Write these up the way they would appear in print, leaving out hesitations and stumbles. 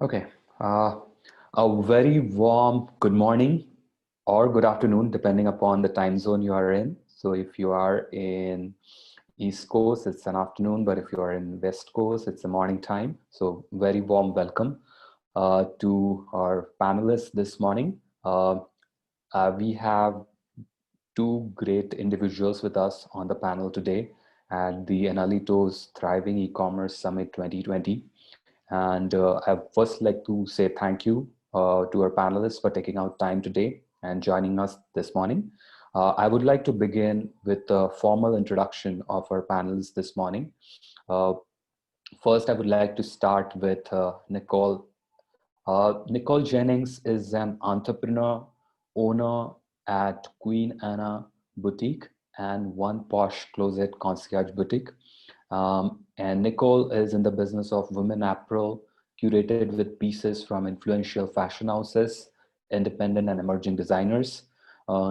Okay. Uh, a very warm good morning or good afternoon, depending upon the time zone you are in. So if you are in East Coast, it's an afternoon, but if you are in West Coast, it's a morning time. So very warm welcome to our panelists this morning. We have two great individuals with us on the panel today at the Enalito's Thriving E-commerce Summit 2020. And I'd first like to say thank you to our panelists for taking out time today and joining us this morning. I would like to begin with a formal introduction of our panelists this morning. Uh, First, I would like to start with Nicole. Nicole Jennings is an entrepreneur, owner at Queen Anna Boutique and One Posh Closet Concierge Boutique. And Nicole is in the business of women apparel, curated with pieces from influential fashion houses, independent and emerging designers.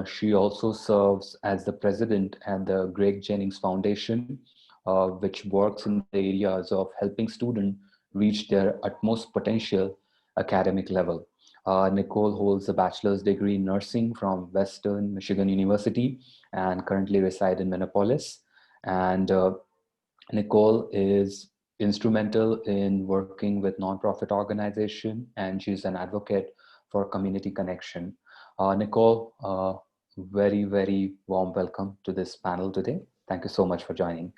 She also serves as the president at the Greg Jennings Foundation, which works in the areas of helping students reach their utmost potential academic level. Nicole holds a bachelor's degree in nursing from Western Michigan University and currently resides in Minneapolis. And Nicole is instrumental in working with nonprofit organization, and she's an advocate for community connection. Nicole, very, very warm welcome to this panel today. Thank you so much for joining.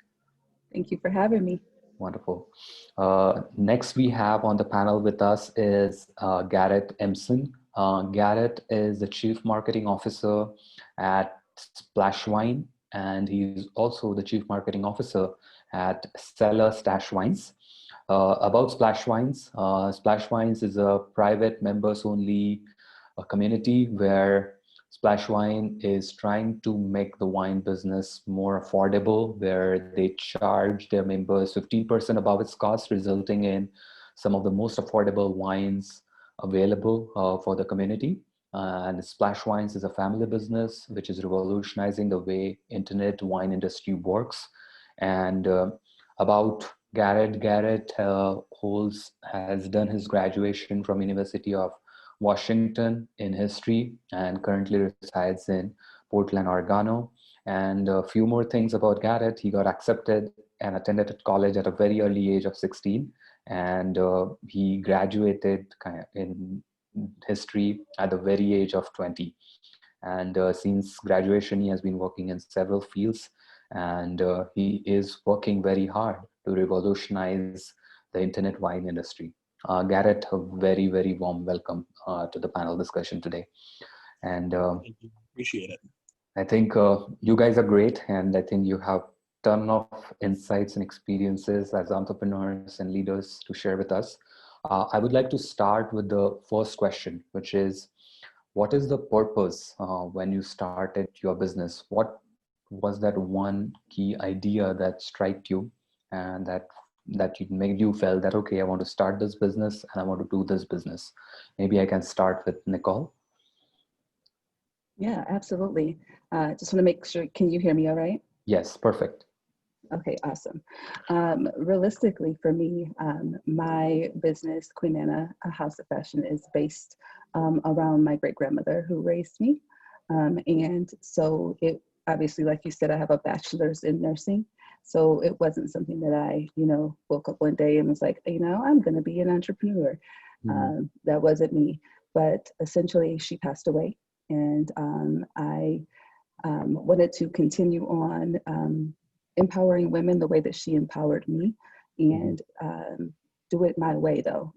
Thank you for having me. Wonderful. Next we have on the panel with us is Garrett Imeson. Garrett is the Chief Marketing Officer at Splash Wine, and he's also the Chief Marketing Officer at Cellar Stash Wines. About Splash Wines is a private members only community where Splash Wine is trying to make the wine business more affordable, where they charge their members 15% above its cost, resulting in some of the most affordable wines available for the community. And Splash Wines is a family business which is revolutionizing the way internet wine industry works. And about Garrett has done his graduation from University of Washington in history and currently resides in Portland, Oregon. And a few more things about Garrett. He got accepted and attended college at a very early age of 16. And he graduated in history at the very age of 20. And since graduation, he has been working in several fields. And he is working very hard to revolutionize the internet wine industry. Garrett, a very, very warm welcome to the panel discussion today. And Thank you. Appreciate it. I think you guys are great, and I think you have ton of insights and experiences as entrepreneurs and leaders to share with us. I would like to start with the first question, which is, what is the purpose when you started your business? What was that one key idea that struck you and that you made you felt that, okay, I want to start this business and I want to do this business? Maybe I can start with Nicole. Yeah, absolutely. Just want to make sure, can you hear me all right? Yes, perfect. Okay, awesome. Realistically for me, my business, Queen Anna, a house of fashion, is based around my great-grandmother who raised me. And so it obviously, like you said, I have a bachelor's in nursing. So it wasn't something that I, woke up one day and was like, I'm going to be an entrepreneur. Mm-hmm. That wasn't me. But essentially, she passed away. And I wanted to continue on empowering women the way that she empowered me, and do it my way, though,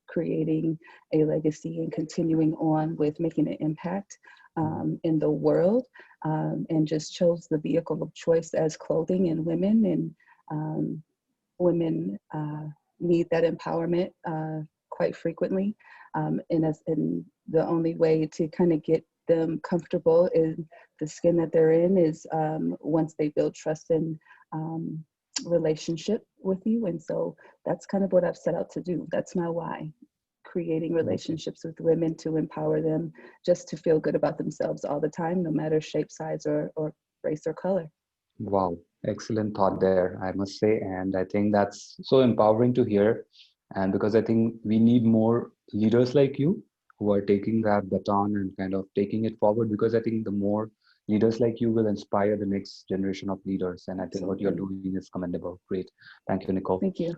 creating a legacy and continuing on with making an impact in the world, and just chose the vehicle of choice as clothing and women. And women need that empowerment quite frequently. And the only way to kind of get them comfortable in the skin that they're in is once they build trust and relationship with you. And so that's kind of what I've set out to do. That's my why. Creating relationships with women to empower them just to feel good about themselves all the time, no matter shape, size, or race or color. Wow, excellent thought there, I must say. And I think that's so empowering to hear. And because I think we need more leaders like you who are taking that baton and kind of taking it forward, because I think the more leaders like you will inspire the next generation of leaders. And I think what you're Absolutely. doing is commendable. Great. Thank you, Nicole. Thank you.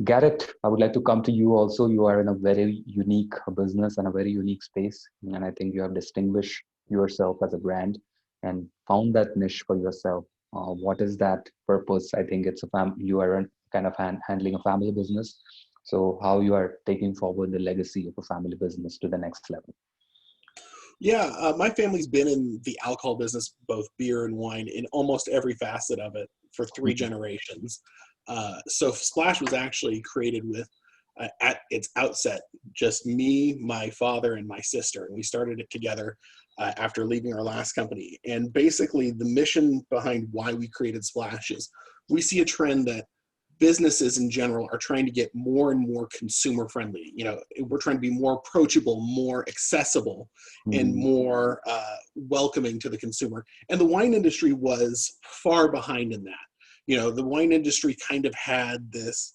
Garrett, I would like to come to you also. You are in a very unique business and a very unique space. And I think you have distinguished yourself as a brand and found that niche for yourself. What is that purpose? I think it's you are kind of handling a family business. So how you are taking forward the legacy of a family business to the next level? Yeah, my family's been in the alcohol business, both beer and wine, in almost every facet of it for 3 generations. So Splash was actually created with, at its outset, just me, my father, and my sister. And we started it together after leaving our last company. And basically, the mission behind why we created Splash is we see a trend that businesses in general are trying to get more and more consumer friendly. You know, we're trying to be more approachable, more accessible, and more welcoming to the consumer. And the wine industry was far behind in that. You know, the wine industry kind of had this,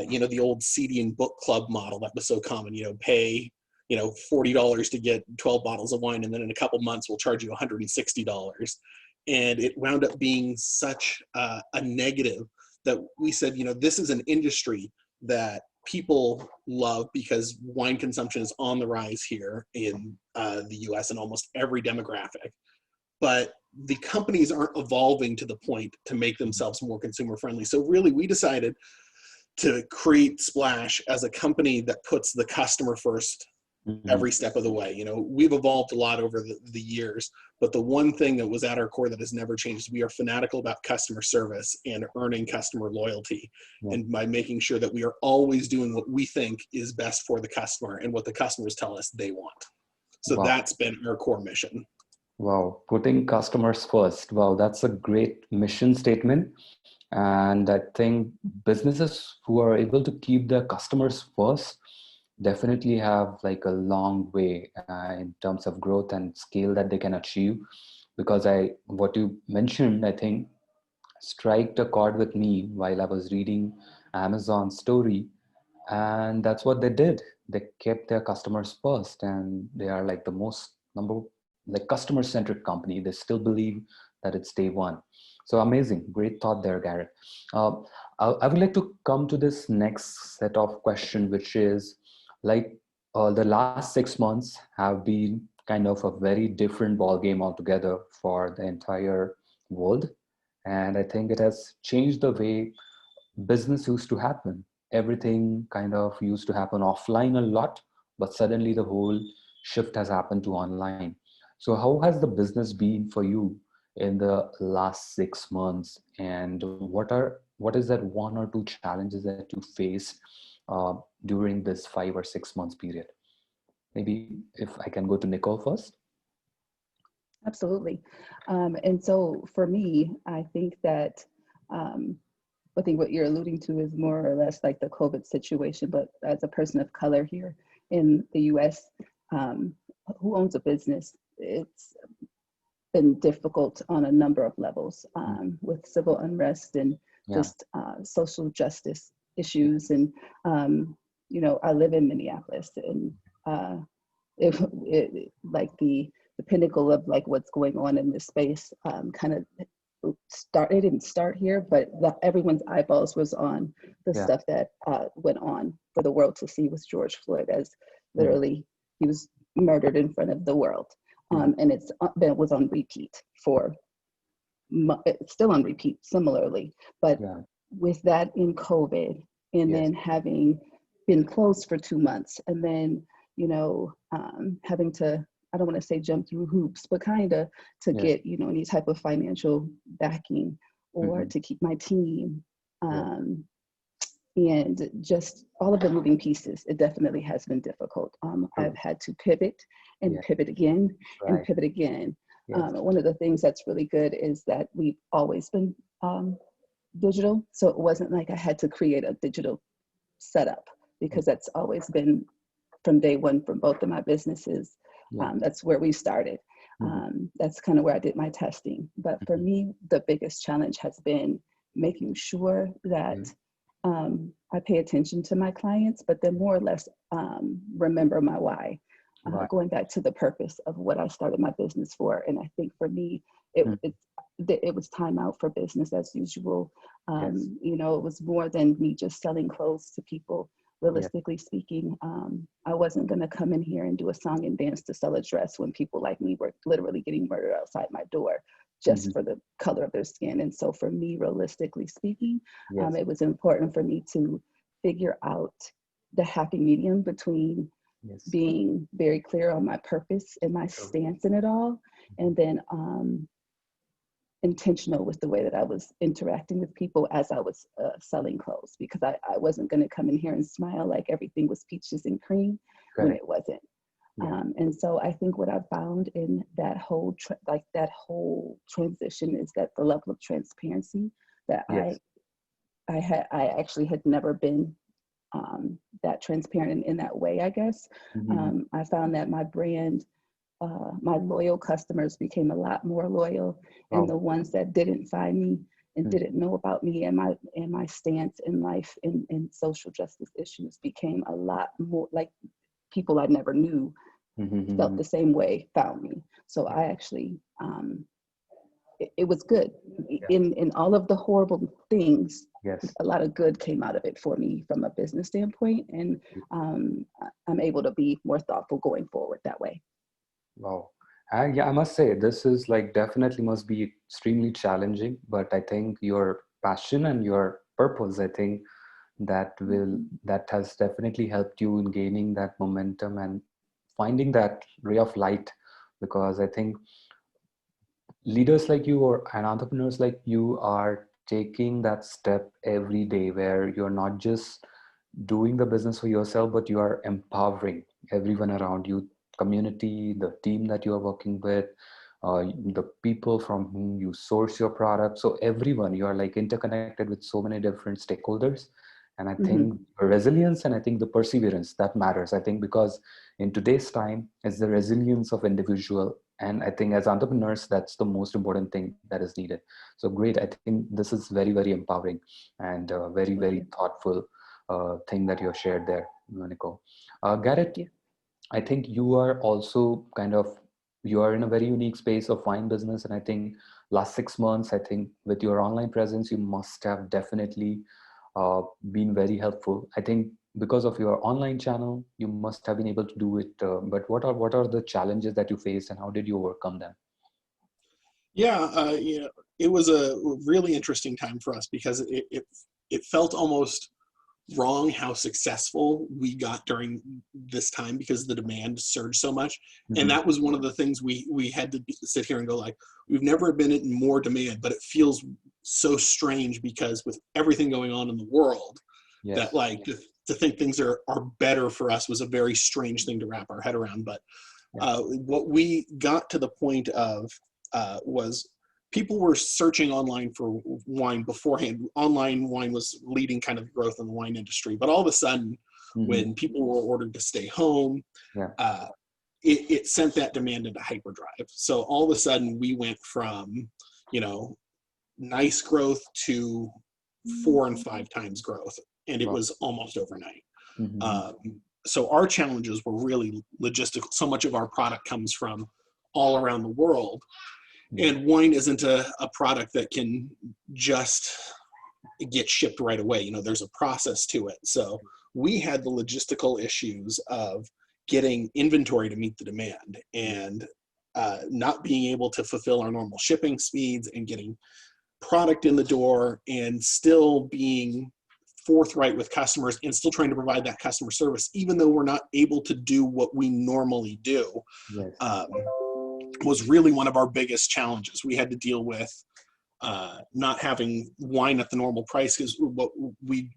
you know, the old CD and book club model that was so common. You know, pay, you know, $40 to get 12 bottles of wine, and then in a couple months we'll charge you $160. And it wound up being such a negative that we said, you know, this is an industry that people love because wine consumption is on the rise here in the US in almost every demographic. But the companies aren't evolving to the point to make themselves more consumer friendly. So really, we decided to create Splash as a company that puts the customer first every step of the way. You know, we've evolved a lot over the years, but the one thing that was at our core that has never changed, we are fanatical about customer service and earning customer loyalty. Yeah. And by making sure that we are always doing what we think is best for the customer and what the customers tell us they want. So Wow. that's been our core mission. Wow, putting customers first. Wow, that's a great mission statement. And I think businesses who are able to keep their customers first definitely have like a long way in terms of growth and scale that they can achieve. Because what you mentioned, I think struck a chord with me while I was reading Amazon's story, and that's what they did. They kept their customers first, and they are like the most like customer centric company. They still believe that it's day one. So amazing, great thought there, Garrett. uh, I would like to come to this next set of question, which is like the last 6 months have been kind of a very different ball game altogether for the entire world. And I think it has changed the way business used to happen. Everything kind of used to happen offline a lot, but suddenly the whole shift has happened to online. So how has the business been for you in the last 6 months, and what is that one or two challenges that you faced during this 5 or 6 months period? Maybe if I can go to Nicole first. Absolutely. And so for me, I think that I think what you're alluding to is more or less like the COVID situation, but as a person of color here in the US, who owns a business, it's been difficult on a number of levels with civil unrest and Yeah. just social justice issues. And, you know, I live in Minneapolis, and like the pinnacle of like what's going on in this space kind of it didn't start here, but everyone's eyeballs was on the Yeah. stuff that went on for the world to see with George Floyd, as literally he was murdered in front of the world. And it was on repeat for, it's still on repeat similarly, but Yeah. with that in COVID, and Yes. then having been closed for 2 months, and then, you know, having to, I don't want to say jump through hoops, but kind of to Yes. get, you know, any type of financial backing or Mhm. to keep my team. Yeah. And just all of the moving pieces, it definitely has been difficult. I've True. had to pivot and Yeah. pivot again and Right. pivot again. Yes. One of the things that's really good is that we've always been digital. So it wasn't like I had to create a digital setup, because that's always been from day one from both of my businesses. Yeah. That's where we started. That's kind of where I did my testing. But for me, the biggest challenge has been making sure that I pay attention to my clients, but then more or less remember my why. Right. Going back to the purpose of what I started my business for. And I think for me, it was time out for business as usual. Yes. You know, it was more than me just selling clothes to people. Yes. Realistically speaking, I wasn't going to come in here and do a song and dance to sell a dress when people like me were literally getting murdered outside my door just for the color of their skin. And so for me, realistically speaking, Yes. it was important for me to figure out the happy medium between Yes. being very clear on my purpose and my stance in it all, and then intentional with the way that I was interacting with people as I was selling clothes, because I wasn't going to come in here and smile like everything was peaches and cream when it wasn't. Yeah. And so I think what I found in that whole transition is that the level of transparency that Yes. I actually had never been that transparent in that way, I guess. I found that my brand, my loyal customers became a lot more loyal, and the ones that didn't find me and didn't know about me and my stance in life and social justice issues became a lot more like people I never knew felt the same way found me. So I actually, it was good. In all of the horrible things, Yes. a lot of good came out of it for me from a business standpoint, and I'm able to be more thoughtful going forward that way. Wow. And yeah, I must say, this is like definitely must be extremely challenging, but I think your passion and your purpose, I think that has definitely helped you in gaining that momentum and finding that ray of light, because I think leaders like you and entrepreneurs like you are taking that step every day where you're not just doing the business for yourself, but you are empowering everyone around you, community, the team that you are working with, the people from whom you source your product. So everyone, you are like interconnected with so many different stakeholders. And I think resilience and I think the perseverance that matters. I think because in today's time, it's the resilience of individual. And I think as entrepreneurs, that's the most important thing that is needed. So great. I think this is very, very empowering and very, very thoughtful thing that you have shared there, Nicole. Garrett, I think you are also you are in a very unique space of wine business. And I think last 6 months, I think with your online presence, you must have definitely been very helpful. I think because of your online channel, you must have been able to do it. But what are the challenges that you faced and how did you overcome them? Yeah, it was a really interesting time for us because it felt almost wrong how successful we got during this time because the demand surged so much. And that was one of the things we had to sit here and go like, we've never been in more demand, but it feels so strange because with everything going on in the world, that like to think things are better for us was a very strange thing to wrap our head around. But what we got to the point of was people were searching online for wine beforehand. Online wine was leading kind of growth in the wine industry. But all of a sudden, when people were ordered to stay home, it sent that demand into hyperdrive. So all of a sudden, we went from, nice growth to 4 and 5 times growth. And it was almost overnight. So our challenges were really logistical. So much of our product comes from all around the world. And wine isn't a product that can just get shipped right away. There's a process to it. So we had the logistical issues of getting inventory to meet the demand and not being able to fulfill our normal shipping speeds and getting product in the door and still being forthright with customers and still trying to provide that customer service, even though we're not able to do what we normally do. Was really one of our biggest challenges. We had to deal with not having wine at the normal price because what we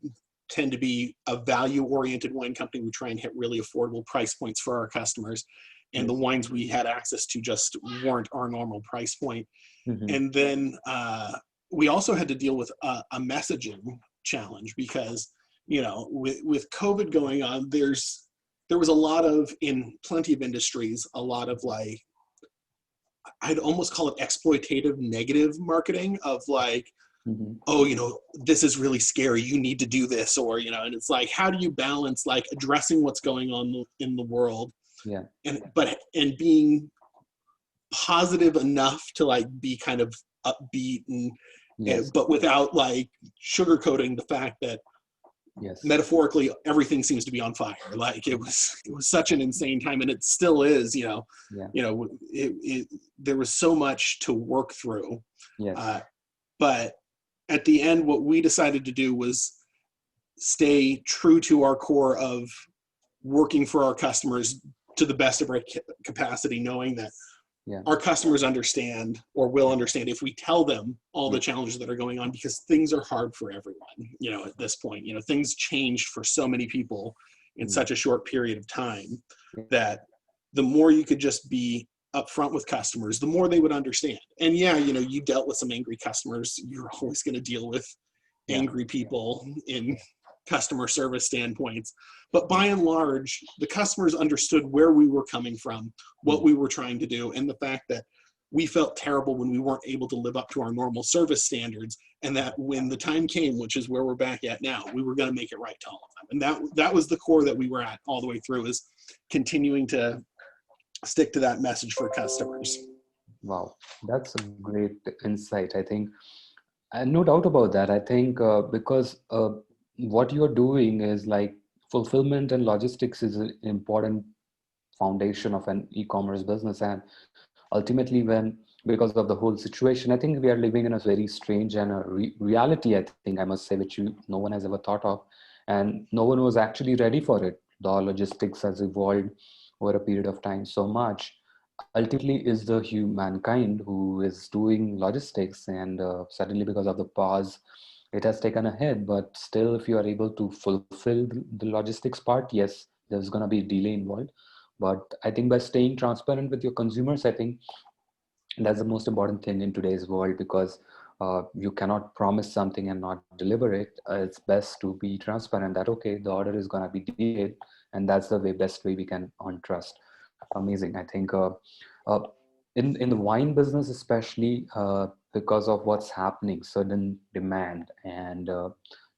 tend to be a value-oriented wine company. We try and hit really affordable price points for our customers, and the wines we had access to just weren't our normal price point. And then we also had to deal with a messaging challenge because with COVID going on, there was a lot of, in plenty of industries, a lot of like, I'd almost call it exploitative negative marketing of like, oh, this is really scary, you need to do this, or, and it's like, how do you balance like addressing what's going on in the world, Yeah. and being positive enough to like be kind of upbeat Yes. but without like sugarcoating the fact that Yes. metaphorically everything seems to be on fire. Like it was such an insane time, and it still is. Yeah. There was so much to work through. Yes. But at the end, what we decided to do was stay true to our core of working for our customers to the best of our capacity, knowing that our customers understand, or will understand, if we tell them all the challenges that are going on, because things are hard for everyone, at this point. Things changed for so many people in such a short period of time, that the more you could just be upfront with customers, the more they would understand. And you dealt with some angry customers. You're always going to deal with angry people in customer service standpoints, but by and large, the customers understood where we were coming from, what we were trying to do, and the fact that we felt terrible when we weren't able to live up to our normal service standards, and that when the time came, which is where we're back at now, we were going to make it right to all of them. And that was the core that we were at all the way through, is continuing to stick to that message for customers. Wow, that's a great insight, I think. And no doubt about that. I think because what you're doing is like fulfillment and logistics is an important foundation of an e-commerce business. And ultimately, because of the whole situation, I think we are living in a very strange and a reality, I think I must say, which no one has ever thought of. And no one was actually ready for it. The logistics has evolved over a period of time so much. Ultimately is the humankind who is doing logistics, and suddenly because of the pause it has taken a hit. But still, if you are able to fulfill the logistics part, yes, there's going to be delay involved, but I think by staying transparent with your consumers, I think that's the most important thing in today's world, because you cannot promise something and not deliver it. It's best to be transparent that, okay, the order is going to be delayed, and that's the best way we can earn trust. Amazing. I think uh, in the wine business, especially because of what's happening, sudden demand, and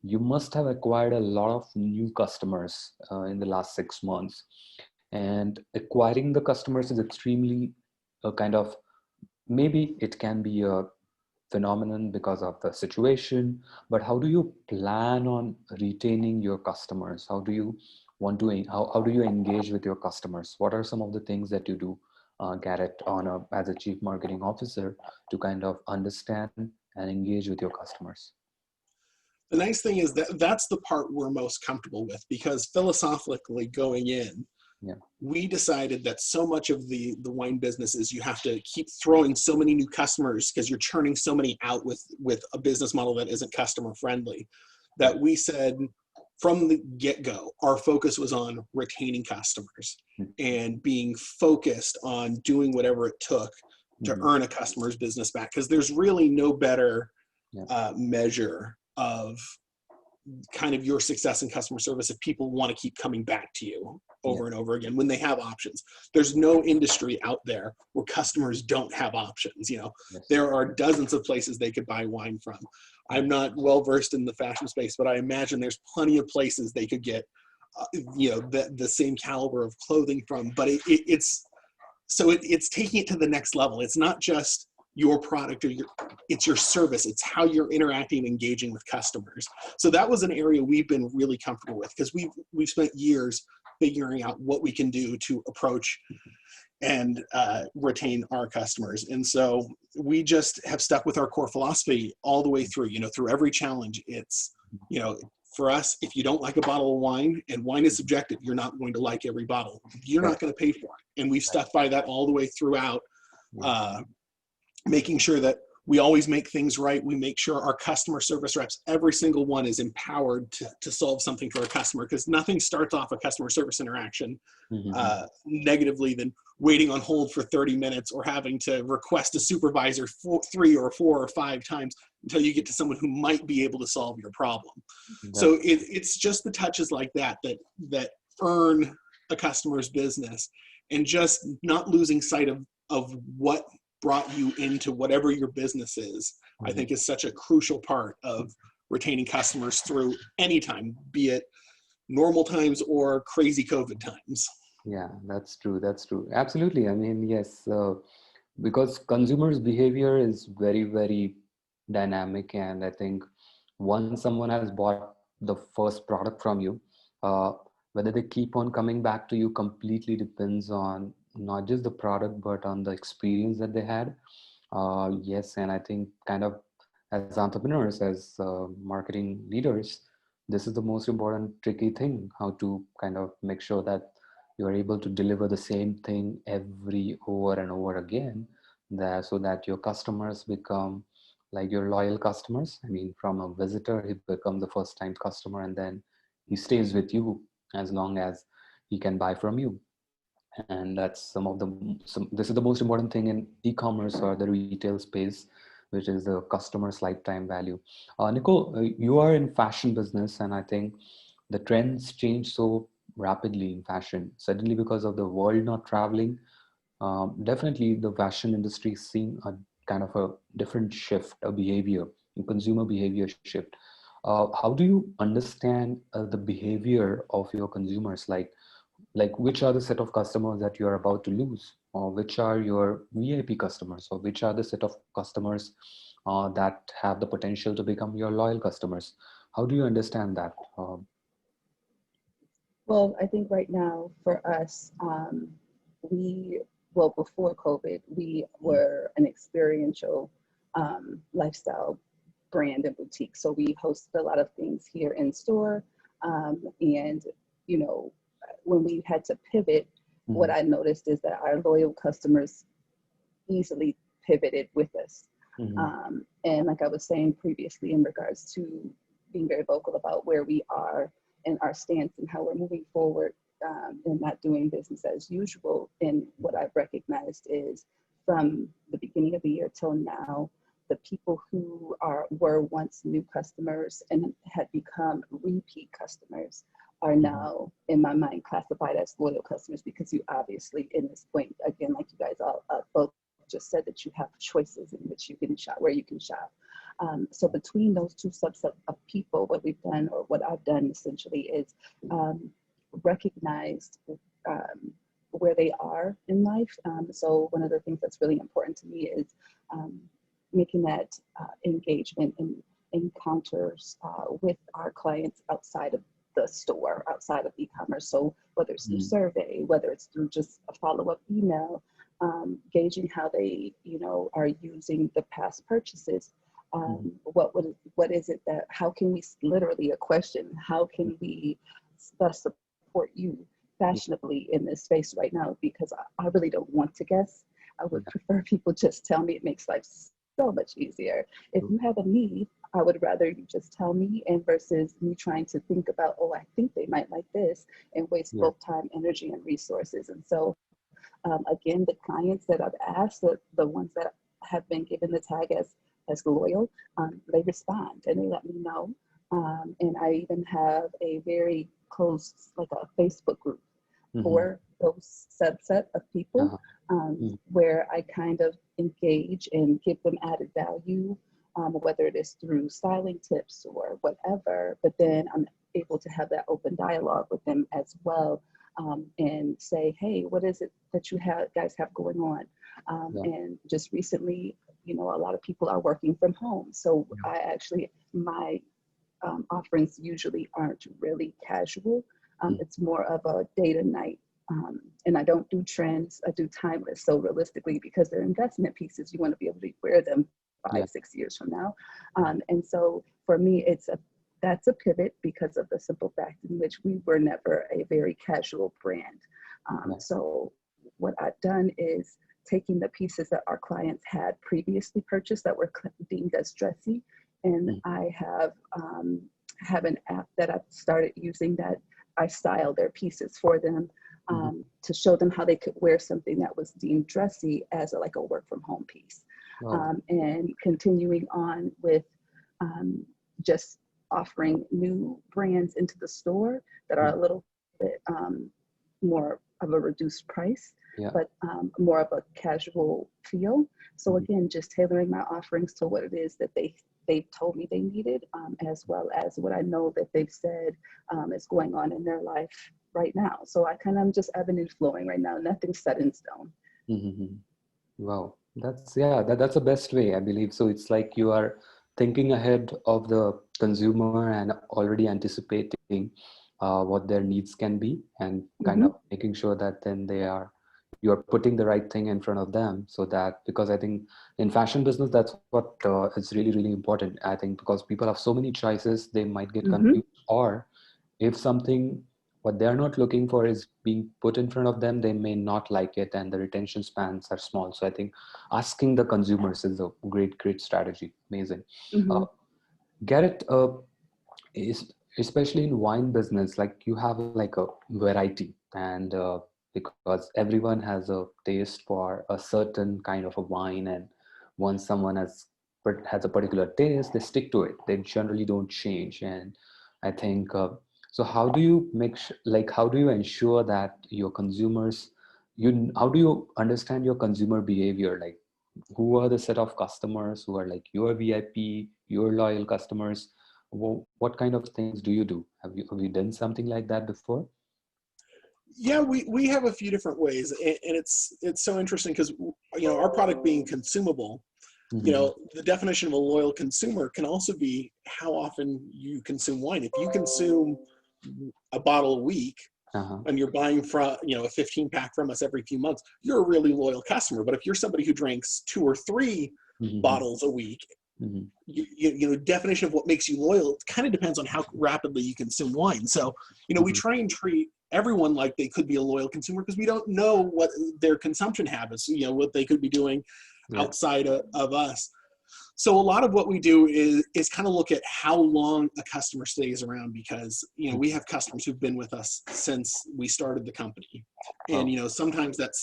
you must have acquired a lot of new customers in the last 6 months. And acquiring the customers is extremely kind of, maybe it can be a phenomenon because of the situation, but how do you plan on retaining your customers? How do you how do you engage with your customers? What are some of the things that you do, Garrett, as a chief marketing officer, to kind of understand and engage with your customers? The nice thing is that that's the part we're most comfortable with, because philosophically going in, we decided that so much of the wine business is you have to keep throwing so many new customers because you're churning so many out with a business model that isn't customer friendly, that we said from the get-go, our focus was on retaining customers and being focused on doing whatever it took to earn a customer's business back. Because there's really no better measure of kind of your success in customer service if people want to keep coming back to you over and over again when they have options. There's no industry out there where customers don't have options. There are dozens of places they could buy wine from. I'm not well versed in the fashion space, but I imagine there's plenty of places they could get the same caliber of clothing from. But it's taking it to the next level. It's not just your product, it's your service. It's how you're interacting and engaging with customers. So that was an area we've been really comfortable with, because we've spent years figuring out what we can do to approach and retain our customers. And so we just have stuck with our core philosophy all the way through, through every challenge. It's, for us, if you don't like a bottle of wine, and wine is subjective, you're not going to like every bottle. You're not going to pay for it. And we've stuck by that all the way throughout, making sure that we always make things right. We make sure our customer service reps, every single one, is empowered to solve something for a customer, because nothing starts off a customer service interaction negatively than waiting on hold for 30 minutes or having to request a supervisor 3 or 4 or 5 times until you get to someone who might be able to solve your problem. So it's just the touches like that earn a customer's business, and just not losing sight of what brought you into whatever your business is, I think is such a crucial part of retaining customers through any time, be it normal times or crazy COVID times. Yeah, that's true. That's true. Absolutely. I mean, yes, because consumers' behavior is very, very dynamic, and I think once someone has bought the first product from you, uh, whether they keep on coming back to you completely depends on not just the product, but on the experience that they had. Yes, and I think kind of as entrepreneurs, as marketing leaders, this is the most important tricky thing, how to kind of make sure that you are able to deliver the same thing every over and over again, that so that your customers become like your loyal customers. I mean, from a visitor, he becomes the first time customer, and then he stays with you as long as he can buy from you. And that's this is the most important thing in e-commerce or the retail space, which is the customer's lifetime value. Nicole, you are in fashion business, and I think the trends change so rapidly in fashion suddenly because of the world not traveling. Definitely the fashion industry is seeing a kind of a different shift, a behavior, a consumer behavior shift. How do you understand the behavior of your consumers? Like which are the set of customers that you're about to lose, or which are your VIP customers, or which are the set of customers that have the potential to become your loyal customers? How do you understand that? Well, I think right now for us, well, before COVID, we were an experiential lifestyle brand and boutique. So we hosted a lot of things here in store. And, you know, when we had to pivot, what I noticed is that our loyal customers easily pivoted with us. And like I was saying previously, in regards to being very vocal about where we are and our stance and how we're moving forward, and not doing business as usual. And what I've recognized is from the beginning of the year till now, the people who were once new customers and had become repeat customers are now, in my mind, classified as loyal customers, because you obviously, in this point, again, like you guys all both just said, that you have choices in which you can shop, where you can shop. So between those two subsets of people, what we've done, or what I've done essentially, is recognized where they are in life. So one of the things that's really important to me is making that engagement and encounters with our clients outside of the store, outside of e-commerce. So whether it's through survey, whether it's through just a follow-up email, gauging how they, are using the past purchases. What is it that, how can we, literally a question, how can we best support you fashionably in this space right now? Because I really don't want to guess. I would prefer people just tell me. It makes life so much easier. If you have a need, I would rather you just tell me, and versus me trying to think about, oh, I think they might like this, and waste both time, energy, and resources. And so again, the clients that I've asked, the ones that have been given the tag as loyal, they respond and they let me know. And I even have a very close, like a Facebook group for those subset of people, where I kind of engage and give them added value, whether it is through styling tips or whatever, but then I'm able to have that open dialogue with them as well, and say, hey, what is it that you guys have going on? And just recently, a lot of people are working from home. So I actually, my offerings usually aren't really casual. It's more of a day to night. And I don't do trends, I do timeless. So realistically, because they're investment pieces, you want to be able to wear them 5-6 years from now. And so for me, that's a pivot, because of the simple fact in which we were never a very casual brand. So what I've done is taking the pieces that our clients had previously purchased that were deemed as dressy, and I have an app that I've started using that I style their pieces for them, to show them how they could wear something that was deemed dressy as like a work from home piece. And continuing on with just offering new brands into the store that are a little bit more of a reduced price, Yeah. but more of a casual feel. So again, just tailoring my offerings to what it is that they've told me they needed, as well as what I know that they've said is going on in their life right now. So I kind of am just ebbing and flowing right now. Nothing's set in stone. Mm-hmm. Wow, that's the best way, I believe. So it's like you are thinking ahead of the consumer and already anticipating what their needs can be, and kind Mm-hmm. of making sure that then you are putting the right thing in front of them, so that, because I think in fashion business, that's what is really, really important. I think because people have so many choices, they might get Mm-hmm. confused, or if something what they're not looking for is being put in front of them, they may not like it, and the retention spans are small. So I think asking the consumers is a great strategy. Amazing. Mm-hmm. uh, Garrett, is especially in wine business, like you have like a variety, and because everyone has a taste for a certain kind of a wine, and once someone has a particular taste, they stick to it. They generally don't change. And I think so how do you like how do you ensure that your consumers, how do you understand your consumer behavior? Like, who are the set of customers who are like your VIP, your loyal customers? What kind of things do you do? Have you done something like that before? Yeah, we have a few different ways, and it's so interesting because our product being consumable, Mm-hmm. the definition of a loyal consumer can also be how often you consume wine. If you consume a bottle a week Uh-huh. and you're buying from a 15 pack from us every few months, you're a really loyal customer. But if you're somebody who drinks 2 or 3 Mm-hmm. bottles a week, Mm-hmm. definition of what makes you loyal, it kind of depends on how rapidly you consume wine. So we Mm-hmm. try and treat everyone like they could be a loyal consumer because we don't know what their consumption habits, what they could be doing Yeah. outside of us. So a lot of what we do is kind of look at how long a customer stays around, because we have customers who've been with us since we started the company. And Oh. sometimes that's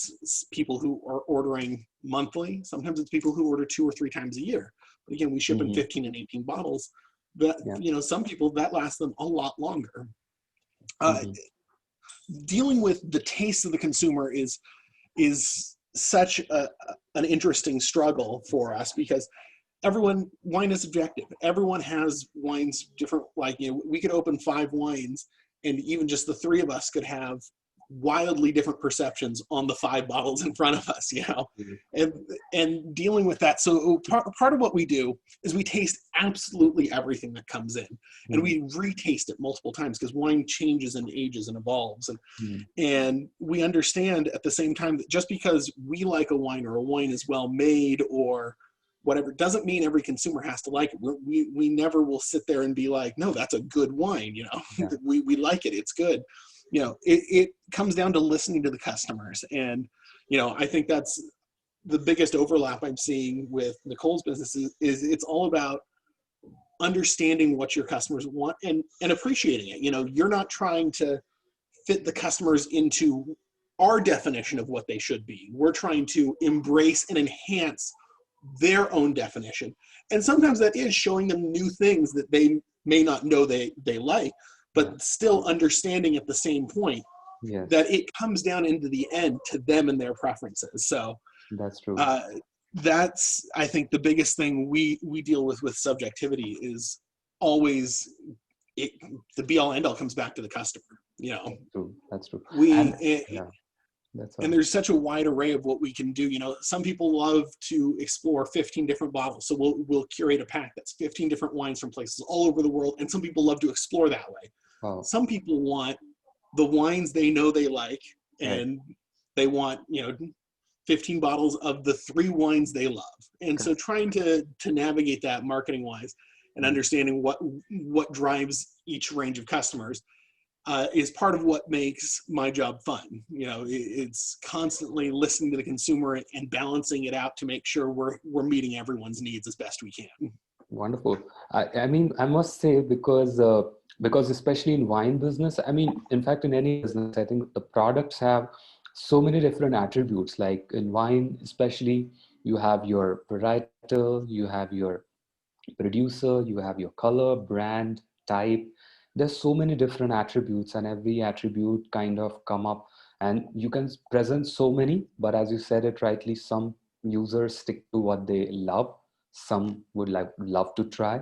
people who are ordering monthly, sometimes it's people who order 2 or 3 times a year. But again, we ship in Mm-hmm. 15 and 18 bottles. But Yeah. some people, that lasts them a lot longer. uh, Mm-hmm. Dealing with the taste of the consumer is such an interesting struggle for us, because wine is subjective. Everyone has wines different. Like, we could open 5 wines, and even just the 3 of us could have wildly different perceptions on the 5 bottles in front of us, and dealing with that. So part of what we do is we taste absolutely everything that comes in, and Mm-hmm. we retaste it multiple times, because wine changes and ages and evolves. Mm-hmm. And we understand at the same time that just because we like a wine, or a wine is well made or whatever, doesn't mean every consumer has to like it. We never will sit there and be like, no, that's a good wine. Yeah. we like it. It's good. It comes down to listening to the customers. And, I think that's the biggest overlap I'm seeing with Nicole's business is it's all about understanding what your customers want and appreciating it. You're not trying to fit the customers into our definition of what they should be. We're trying to embrace and enhance their own definition. And sometimes that is showing them new things that they may not know they like, Yeah. but still understanding at the same point Yes, that it comes down into the end to them and their preferences. So that's true. uh, that's, I think, the biggest thing we deal with subjectivity is always it, the be all end all comes back to the customer. True. That's true. And We yeah, that's and all. there's such a wide array of what we can do. Some people love to explore 15 different bottles, so we'll curate a pack that's 15 different wines from places all over the world. And some people love to explore that way. Wow. Some people want the wines they know they like, Right. and they want 15 bottles of the 3 wines they love. And so Correct. trying to navigate that marketing wise, and Mm. understanding what drives each range of customers is part of what makes my job fun. It's constantly listening to the consumer and balancing it out to make sure we're meeting everyone's needs as best we can. Wonderful. I mean, I must say, because especially in wine business, I mean, in fact, in any business, I think the products have so many different attributes. Like in wine, especially, you have your varietal, you have your producer, you have your color, brand, type. there's so many different attributes, and every attribute kind of come up, and you can present so many, but as you said it rightly, some users stick to what they love, some would like love to try.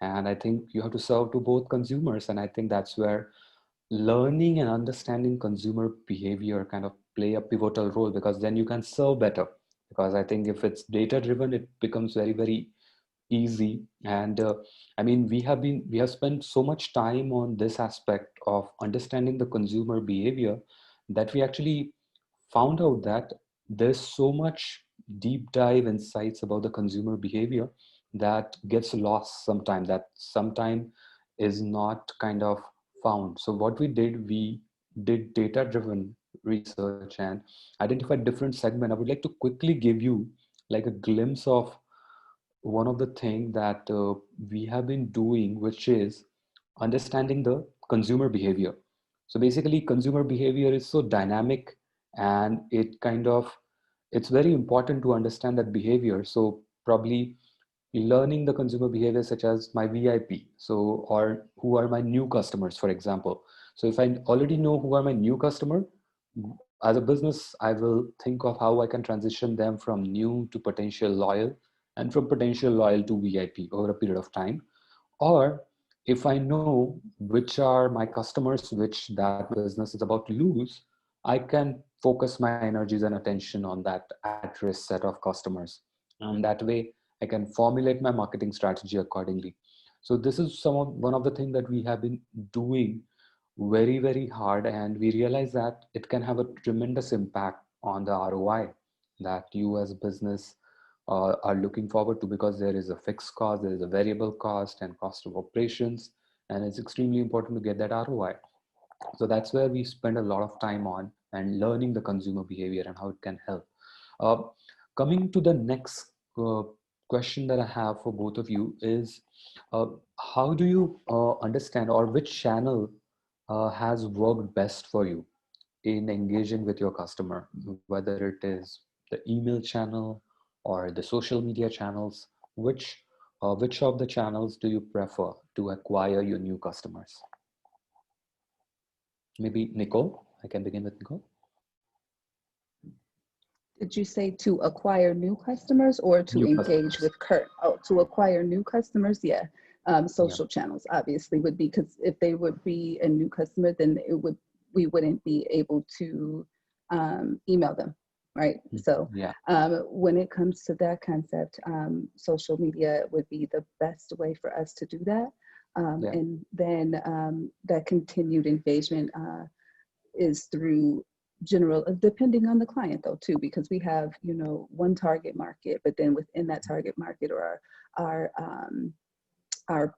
And I think you have to serve to both consumers, and I think that's where learning and understanding consumer behavior kind of play a pivotal role, because then you can serve better. Because I think if it's data driven, it becomes very, very easy. And I mean, we have spent so much time on this aspect of understanding the consumer behavior, that we actually found out that there's so much deep dive insights about the consumer behavior that gets lost sometime, that sometime is not kind of found. So what we did data driven research and identified different segment. I would like to quickly give you like a glimpse of one of the things that we have been doing, which is understanding the consumer behavior. So basically, consumer behavior is so dynamic, and it's very important to understand that behavior. So probably learning the consumer behavior, such as my VIP, so or who are my new customers, for example. So if I already know who are my new customer, as a business, I will think of how I can transition them from new to potential loyal, and from potential loyal to VIP over a period of time. Or if I know which are my customers, which that business is about to lose, I can focus my energies and attention on that at-risk set of customers. And that way, I can formulate my marketing strategy accordingly. So this is one of the things that we have been doing very, very hard, and we realize that it can have a tremendous impact on the ROI that you as a business are looking forward to, because there is a fixed cost, there is a variable cost and cost of operations, and it's extremely important to get that ROI. So that's where we spend a lot of time on and learning the consumer behavior and how it can help. Uh, Coming to the next question that I have for both of you is, uh, how do you understand, or which channel has worked best for you in engaging with your customer, whether it is the email channel or the social media channels? Which of the channels do you prefer to acquire your new customers? Maybe Nicole, I can begin with Nicole. Did you say to acquire new customers or to New engage customers. with current? Oh, to acquire new customers, yeah. Yeah. Social channels obviously would be, because if they would be a new customer, then we wouldn't be able to email them, right? So Yeah. when it comes to that concept, social media would be the best way for us to do that. Yeah. And then that continued engagement is through general, depending on the client though too, because we have, you know, one target market, but then within that target market, or our our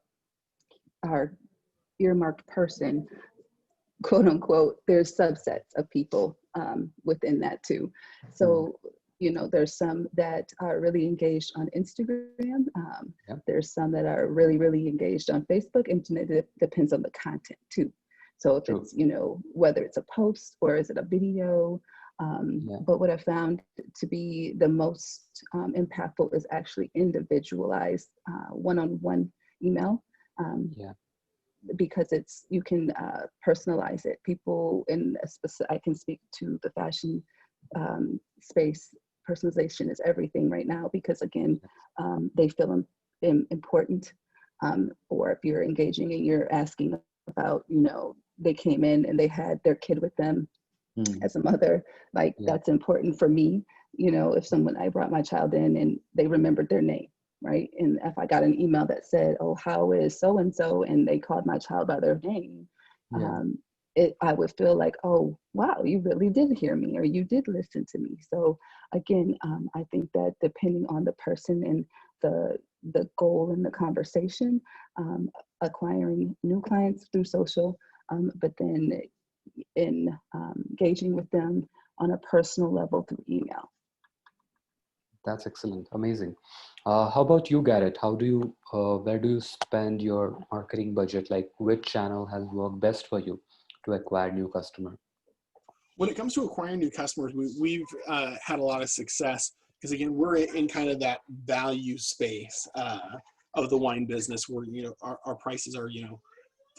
our earmarked person, quote unquote, there's subsets of people within that too. So you know, there's some that are really engaged on Instagram. Yeah. There's some that are really, really engaged on Facebook, and it depends on the content too. So if True. it's, you know, whether it's a post or is it a video, Yeah. but what I found to be the most impactful is actually individualized one-on-one email. Yeah. Because it's, you can personalize it. People in a specific, I can speak to the fashion space. Personalization is everything right now, because again, they feel important. Or if you're engaging and you're asking about, you know, they came in and they had their kid with them. As a mother, like Yeah. that's important for me. You know, if someone, I brought my child in and they remembered their name, right? And if I got an email that said, oh, how is so-and-so, and they called my child by their name, Yeah. I would feel like, oh, wow, you really did hear me, or you did listen to me. So again, I think that depending on the person and the goal in the conversation, acquiring new clients through social, but then in engaging with them on a personal level through email. That's excellent. Amazing. How about you, Garrett? How do you, where do you spend your marketing budget? Like, which channel has worked best for you to acquire new customer? When it comes to acquiring new customers, we've had a lot of success, because again, we're in kind of that value space of the wine business, where, you know, our prices are, you know,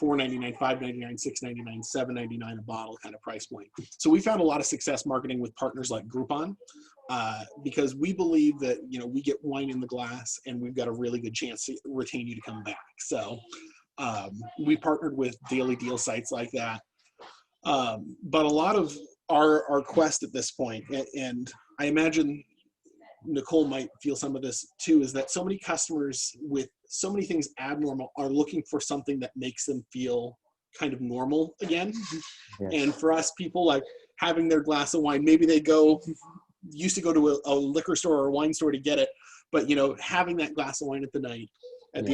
$4.99, $5.99, $6.99, $7.99 a bottle kind of price point. So we found a lot of success marketing with partners like Groupon, because we believe that, you know, we get wine in the glass and we've got a really good chance to retain you to come back. So we partnered with daily deal sites like that. But a lot of our quest at this point, and I imagine Nicole might feel some of this too, is that so many customers with so many things abnormal are looking for something that makes them feel kind of normal again. Yes. And for us, people like having their glass of wine, maybe they used to go to a liquor store or a wine store to get it, but you know, having that glass of wine at the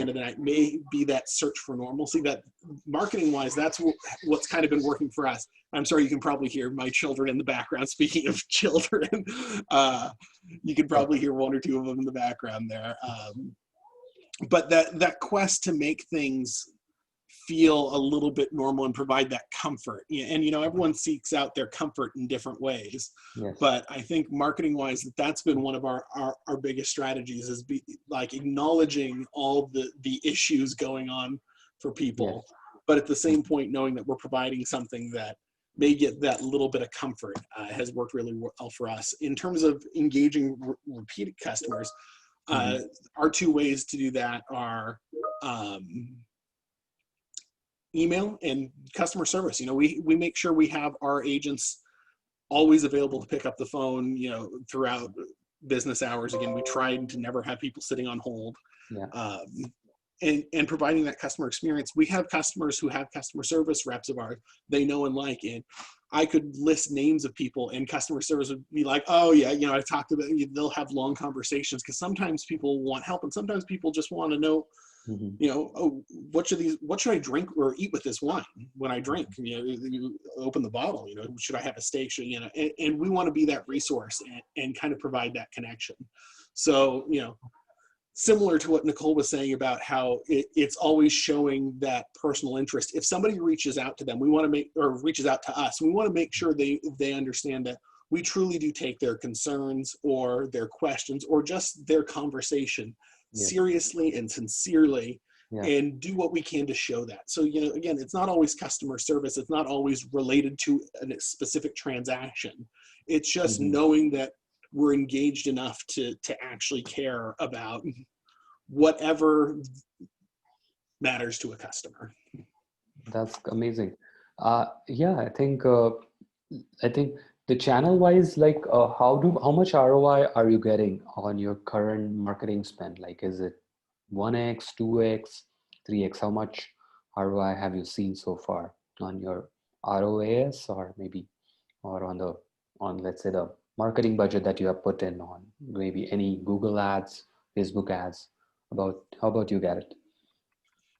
end of the night may be that search for normalcy. That marketing wise, that's what's kind of been working for us. I'm sorry, you can probably hear my children in the background. Speaking of children, you can probably hear one or two of them in the background there. But that quest to make things feel a little bit normal and provide that comfort. And, you know, everyone seeks out their comfort in different ways. Yes. But I think marketing wise, that's been one of our biggest strategies, is like acknowledging all the issues going on for people. Yes. But at the same point, knowing that we're providing something that may get that little bit of comfort has worked really well for us. In terms of engaging repeated customers, our two ways to do that are email and customer service. You know, we make sure we have our agents always available to pick up the phone, you know, throughout business hours. Again, we try to never have people sitting on hold. Yeah. And providing that customer experience. We have customers who have customer service reps of ours they know and like, and I could list names of people, and customer service would be like, oh yeah, you know, I've talked about it. They'll have long conversations, because sometimes people want help, and sometimes people just want to know, you know, oh, what should I drink or eat with this wine when I drink? You know, you open the bottle, you know, should I have a steak? Should, you know, and we want to be that resource and kind of provide that connection. So, you know, similar to what Nicole was saying about how it's always showing that personal interest. If somebody reaches out to them, reaches out to us, we want to make sure they understand that we truly do take their concerns or their questions or just their conversation seriously and sincerely, and do what we can to show that. So, you know, again, it's not always customer service. It's not always related to a specific transaction. It's just knowing that we're engaged enough to actually care about whatever matters to a customer. That's amazing. Yeah, I think the channel wise, like how much ROI are you getting on your current marketing spend? Like, is it 1x, 2x, 3x? How much ROI have you seen so far on your ROAS, or on let's say the marketing budget that you have put in on maybe any Google ads, Facebook ads? How about you, Garrett?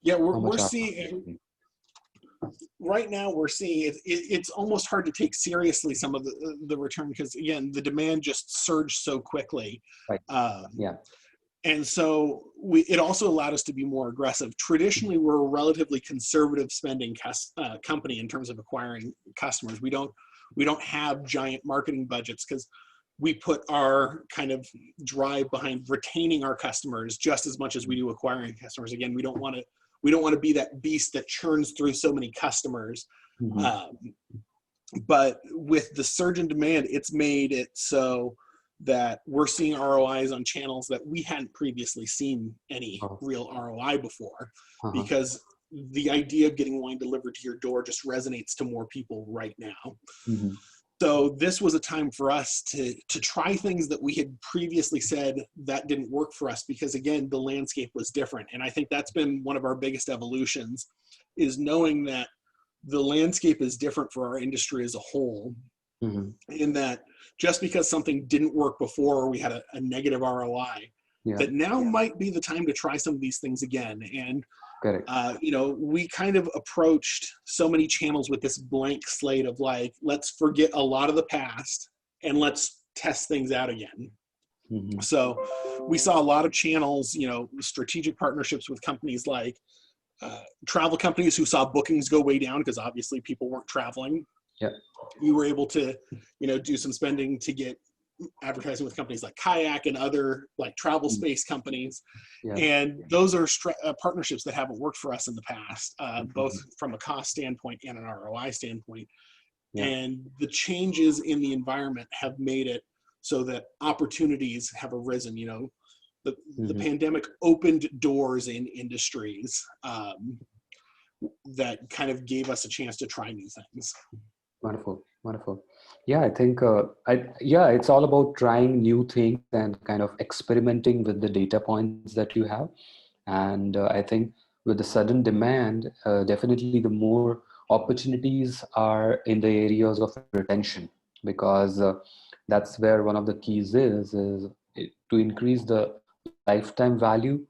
Yeah, we're seeing right now. We're seeing it's almost hard to take seriously some of the return, because again, the demand just surged so quickly. Right. And so it also allowed us to be more aggressive. Traditionally, we're a relatively conservative spending company in terms of acquiring customers. We don't have giant marketing budgets, because we put our kind of drive behind retaining our customers just as much as we do acquiring customers. Again, we don't want to be that beast that churns through so many customers. But with the surge in demand, it's made it so that we're seeing ROIs on channels that we hadn't previously seen any real ROI before, because the idea of getting wine delivered to your door just resonates to more people right now. So this was a time for us to try things that we had previously said that didn't work for us, because again, the landscape was different. And I think that's been one of our biggest evolutions, is knowing that the landscape is different for our industry as a whole. In that just because something didn't work before, or we had a negative ROI, that now might be the time to try some of these things again. And you know, we kind of approached so many channels with this blank slate of like, let's forget a lot of the past and let's test things out again. So we saw a lot of channels, you know, strategic partnerships with companies like travel companies who saw bookings go way down because obviously people weren't traveling. We were able to, you know, do some spending to get advertising with companies like Kayak and other like travel space companies. Yeah. And those are partnerships that haven't worked for us in the past, both from a cost standpoint and an ROI standpoint. Yeah. And the changes in the environment have made it so that opportunities have arisen. You know, the pandemic opened doors in industries that kind of gave us a chance to try new things. Wonderful, wonderful. Yeah, I think it's all about trying new things and kind of experimenting with the data points that you have. And I think with the sudden demand, definitely the more opportunities are in the areas of retention, because that's where one of the keys to increase the lifetime value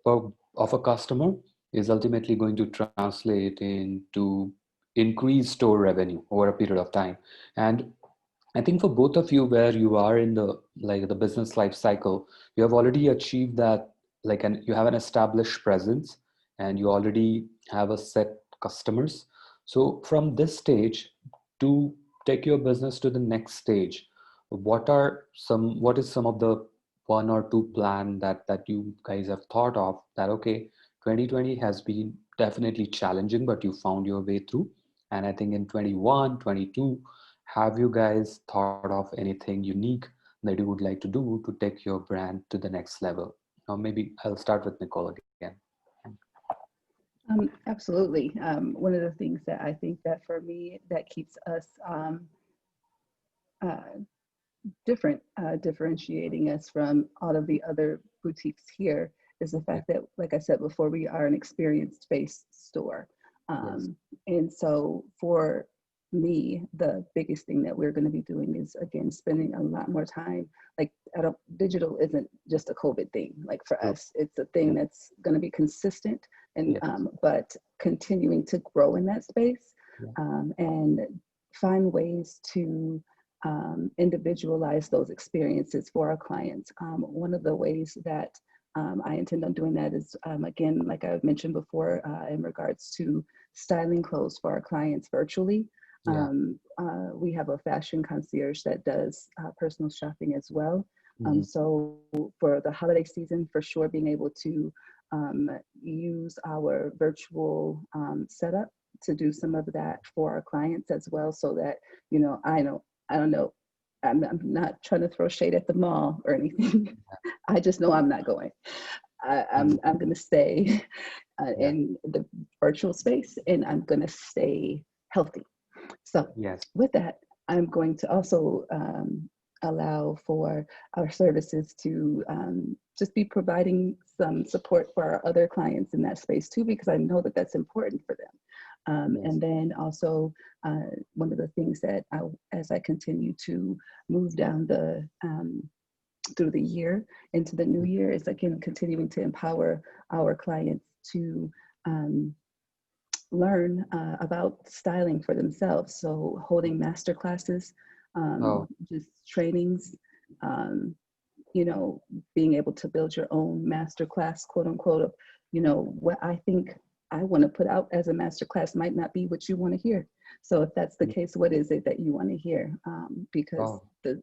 of a customer is ultimately going to translate into increased store revenue over a period of time. And I think for both of you, where you are in the business life cycle, you have already achieved that, you have an established presence and you already have a set customers. So from this stage to take your business to the next stage, what is some of the one or two plan that you guys have thought of, that okay, 2020 has been definitely challenging, but you found your way through. And I think in 21, 22, have you guys thought of anything unique that you would like to do to take your brand to the next level? Or maybe I'll start with Nicole again. Absolutely. One of the things that I think that for me that keeps us differentiating us from all of the other boutiques here is the fact that, like I said before, we are an experience-based store. Yes. And so for me, the biggest thing that we're going to be doing is, again, spending a lot more time. Like, digital isn't just a COVID thing. Like for us, it's a thing that's going to be consistent, and but continuing to grow in that space and find ways to individualize those experiences for our clients. One of the ways that I intend on doing that is, again, like I've mentioned before, in regards to styling clothes for our clients virtually. We have a fashion concierge that does personal shopping as well. So for the holiday season, for sure, being able to use our virtual setup to do some of that for our clients as well, so that, you know, I don't know, I'm not trying to throw shade at the mall or anything. I just know I'm not going. I'm going to stay in the virtual space, and I'm going to stay healthy. So with that, I'm going to also allow for our services to just be providing some support for our other clients in that space too, because I know that that's important for them. And then also one of the things that as I continue to move down through the year into the new year, is again continuing to empower our clients to learn about styling for themselves. So holding master classes, just trainings, you know, being able to build your own master class, quote unquote, of, you know, what I think I want to put out as a master class might not be what you want to hear. So if that's the case, what is it that you want to hear? Because the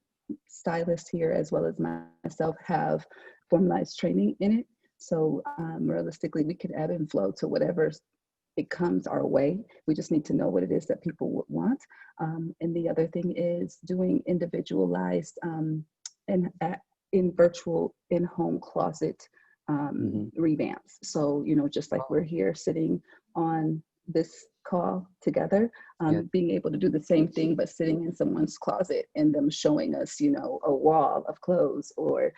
stylists here, as well as myself, have formalized training in it. So realistically, we could ebb and flow to whatever it comes our way. We just need to know what it is that people would want. And the other thing is doing individualized in virtual in-home closet revamps. So, you know, just like we're here sitting on this call together, being able to do the same thing, but sitting in someone's closet and them showing us, you know, a wall of clothes, or,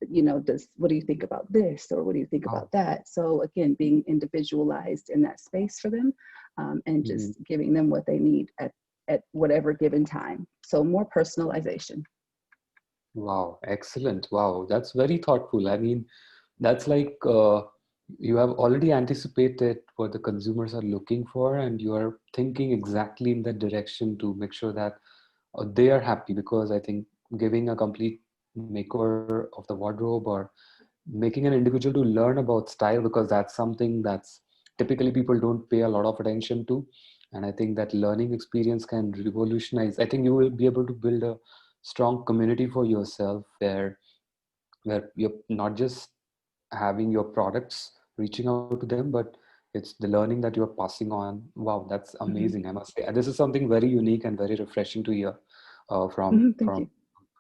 you know, what do you think about this? Or what do you think about that? So again, being individualized in that space for them, and just giving them what they need at whatever given time. So more personalization. Wow, excellent. Wow, that's very thoughtful. I mean, that's like you have already anticipated what the consumers are looking for, and you are thinking exactly in that direction to make sure that they are happy. Because I think giving a complete makeover of the wardrobe, or making an individual to learn about style, because that's something that's typically people don't pay a lot of attention to. And I think that learning experience can revolutionize. I think you will be able to build a strong community for yourself where you're not just having your products reaching out to them, but it's the learning that you're passing on. Wow, that's Mhm. amazing, I must say. This is something very unique and very refreshing to hear from Mhm. Thank you.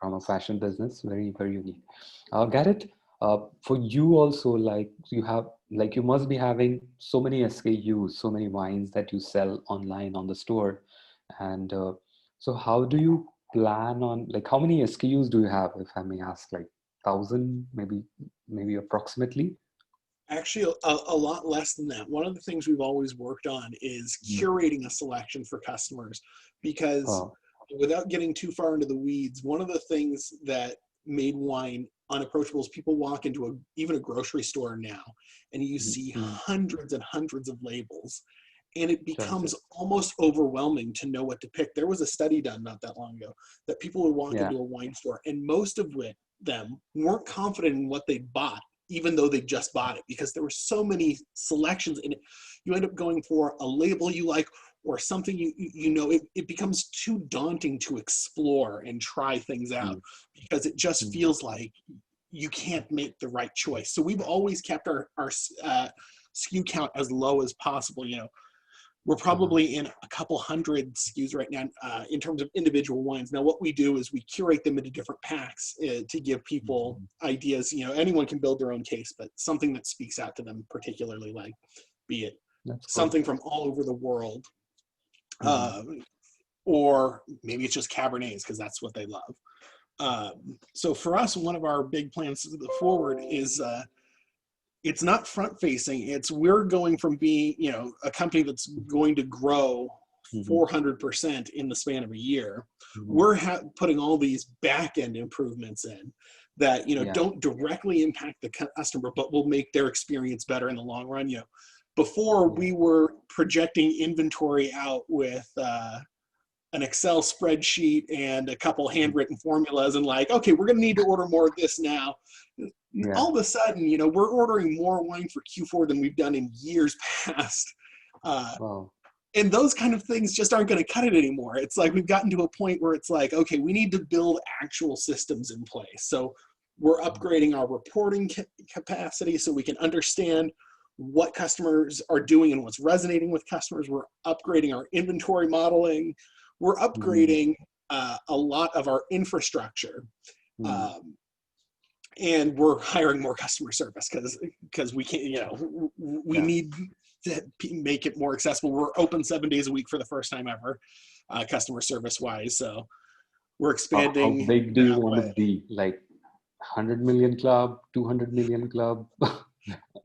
a fashion business. Very, very unique. Garrett, for you also, like you must be having so many SKUs, so many wines that you sell online on the store. And so how do you plan on, like, how many SKUs do you have, if I may ask, like 1,000, maybe approximately? Actually, a lot less than that. One of the things we've always worked on is Mm. curating a selection for customers, because Oh, without getting too far into the weeds, one of the things that made wine unapproachable is people walk into even a grocery store now and you mm, see mm. hundreds and hundreds of labels, and it Correct. becomes almost overwhelming to know what to pick. There was a study done not that long ago that people would walk Yeah. into a wine store and most of them weren't confident in what they bought, even though they just bought it, because there were so many selections in it. You end up going for a label you like or something it becomes too daunting to explore and try things out Mm, because it just mm, feels like you can't make the right choice. So we've always kept our SKU count as low as possible. We're uh, probably in a couple hundred SKUs right now in terms of individual wines. Now, what we do is we curate them into different packs to give people mm, ideas. Anyone can build their own case, but something that speaks out to them particularly, like be it that's cool. something from all over the world, Mm, uh, or maybe it's just Cabernets because that's what they love. So for us, one of our big plans forward is it's not front facing. It's we're going from being, a company that's going to grow mhm, 400% in the span of a year. mhm. We're putting all these back end improvements in that, Yeah. don't directly impact the customer, but will make their experience better in the long run. Before Yeah. we were projecting inventory out with, an Excel spreadsheet and a couple Mm, handwritten formulas and like, okay, we're going to need to order more of this now. yeah. All of a sudden, we're ordering more wine for Q4 than we've done in years past. Uh, Wow. and those kind of things just aren't going to cut it anymore. It's like we've gotten to a point where it's like, okay, we need to build actual systems in place. So we're Mm, upgrading our reporting capacity so we can understand what customers are doing and what's resonating with customers. We're upgrading our inventory modeling. We're mhm, upgrading a lot of our infrastructure. mm. Um, and we're hiring more customer service because we can't, we Yeah. need to make it more accessible. We're open 7 days a week for the first time ever, customer service wise. So we're How expanding big do you that want to way. be? Like 100 million club, 200 million club?